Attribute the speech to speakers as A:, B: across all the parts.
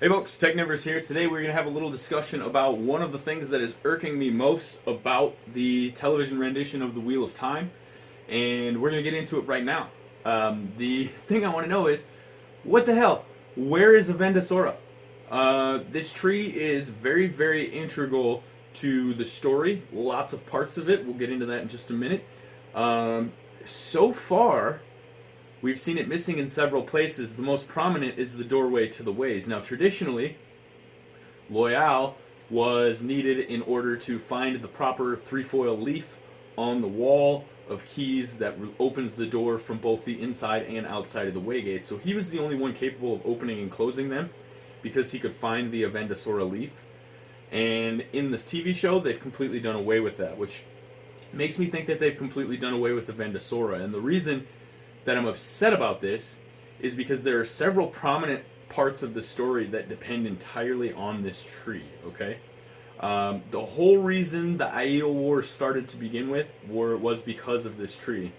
A: Hey folks, Technivers here. Today we're going to have a little discussion about one of the things that is irking me most about the television rendition of The Wheel of Time, and we're going to get into it right now. The thing I want to know is, what the hell? Where is Avendasora? This tree is very, very integral to the story. Lots of parts of it. We'll get into that in just a minute. So far, we've seen it missing in several places. The most prominent is the doorway to the ways. Now, traditionally, Loyal was needed in order to find the proper trefoil leaf on the wall of keys that opens the door from both the inside and outside of the waygate. So he was the only one capable of opening and closing them because he could find the Avendasora leaf. And in this TV show, they've completely done away with that, which makes me think that they've completely done away with Avendasora. And the reason that I'm upset about this is because there are several prominent parts of the story that depend entirely on this tree, okay? The whole reason the Aiel War started to begin with was because of this tree.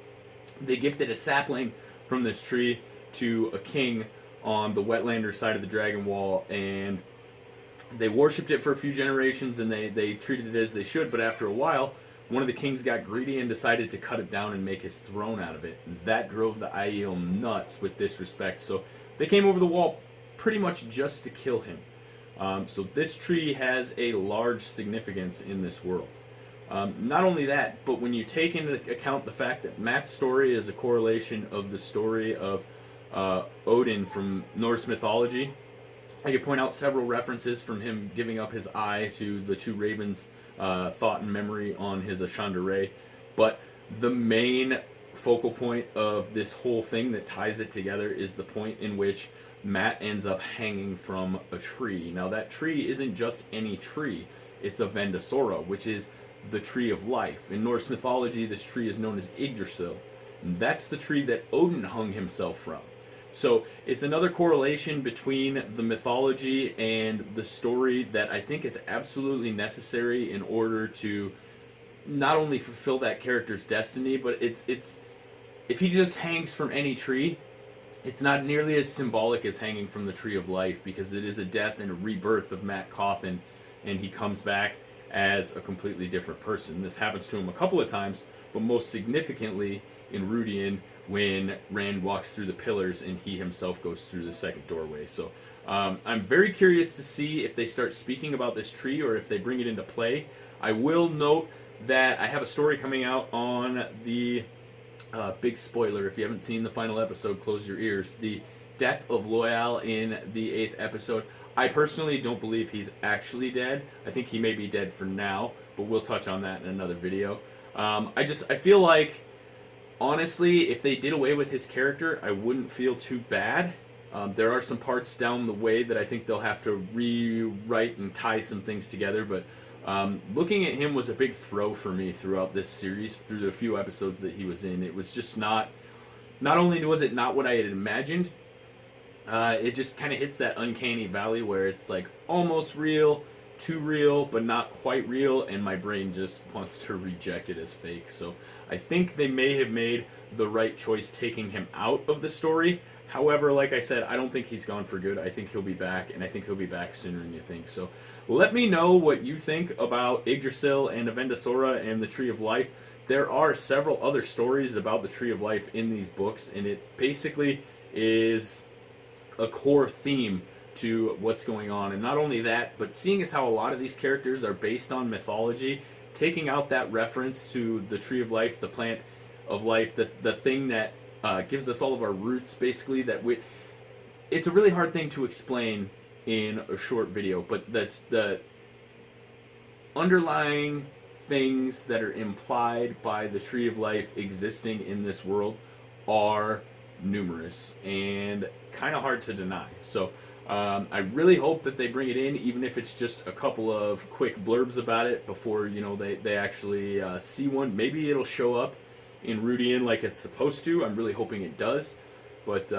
A: They gifted a sapling from this tree to a king on the Wetlander side of the Dragon Wall, and they worshipped it for a few generations, and they treated it as they should, but after a while, one of the kings got greedy and decided to cut it down and make his throne out of it. And that drove the Aiel nuts with disrespect. So they came over the wall pretty much just to kill him. So this tree has a large significance in this world. Not only that, but when you take into account the fact that Matt's story is a correlation of the story of Odin from Norse mythology, I could point out several references from him giving up his eye to the two ravens' thought and memory on his Ashandarei, but the main focal point of this whole thing that ties it together is the point in which Matt ends up hanging from a tree. Now that tree isn't just any tree, it's Avendasora, which is the tree of life. In Norse mythology, this tree is known as Yggdrasil, and that's the tree that Odin hung himself from. So it's another correlation between the mythology and the story that I think is absolutely necessary in order to not only fulfill that character's destiny, but it's if he just hangs from any tree, it's not nearly as symbolic as hanging from the Tree of Life, because it is a death and a rebirth of Matt Cawthon, and he comes back as a completely different person. This happens to him a couple of times, but most significantly in Rudian, when Rand walks through the pillars and he himself goes through the second doorway. So I'm very curious to see if they start speaking about this tree or if they bring it into play. I will note that I have a story coming out on the big spoiler. If you haven't seen the final episode, close your ears. The death of Loyal in the 8th episode. I personally don't believe he's actually dead. I think he may be dead for now, but we'll touch on that in another video. I feel like, honestly, if they did away with his character, I wouldn't feel too bad. There are some parts down the way that I think they'll have to rewrite and tie some things together, but looking at him was a big throw for me throughout this series, through the few episodes that he was in. It was just not only was it not what I had imagined, it just kind of hits that uncanny valley where it's like almost real, too real, but not quite real, and my brain just wants to reject it as fake. So I think they may have made the right choice taking him out of the story. However, like I said, I don't think he's gone for good. I think he'll be back, and I think he'll be back sooner than you think. So let me know what you think about Yggdrasil and Avendasora and the Tree of Life. There are several other stories about the Tree of Life in these books, and it basically is a core theme to what's going on. And not only that, but seeing as how a lot of these characters are based on mythology, taking out that reference to the Tree of Life, the plant of life, the thing that gives us all of our roots, basically, it's a really hard thing to explain in a short video, but that's the underlying things that are implied by the Tree of Life existing in this world are numerous and kind of hard to deny. So I really hope that they bring it in, even if it's just a couple of quick blurbs about it before, you know, they actually see one. Maybe it'll show up in Rudian like it's supposed to. I'm really hoping it does. But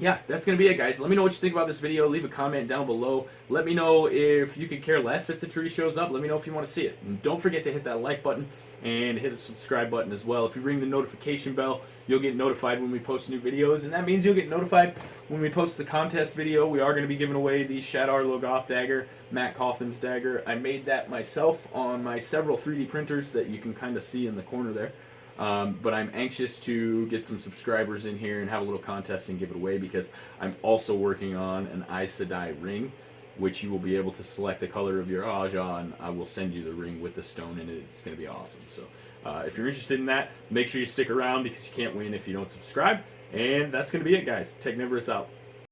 A: yeah, that's going to be it, guys. Let me know what you think about this video. Leave a comment down below. Let me know if you could care less if the tree shows up. Let me know if you want to see it. And don't forget to hit that like button and hit the subscribe button as well. If you ring the notification bell, you'll get notified when we post new videos, and that means you'll get notified when we post the contest video. We are going to be giving away the Shadar Logoth dagger, Matt Coffin's dagger. I made that myself on my several 3D printers that you can kind of see in the corner there. But I'm anxious to get some subscribers in here and have a little contest and give it away, because I'm also working on an Aes Sedai ring, which you will be able to select the color of your Aja, and I will send you the ring with the stone in it. It's going to be awesome. So if you're interested in that, make sure you stick around, because you can't win if you don't subscribe. And that's going to be it, guys. Technivorous out.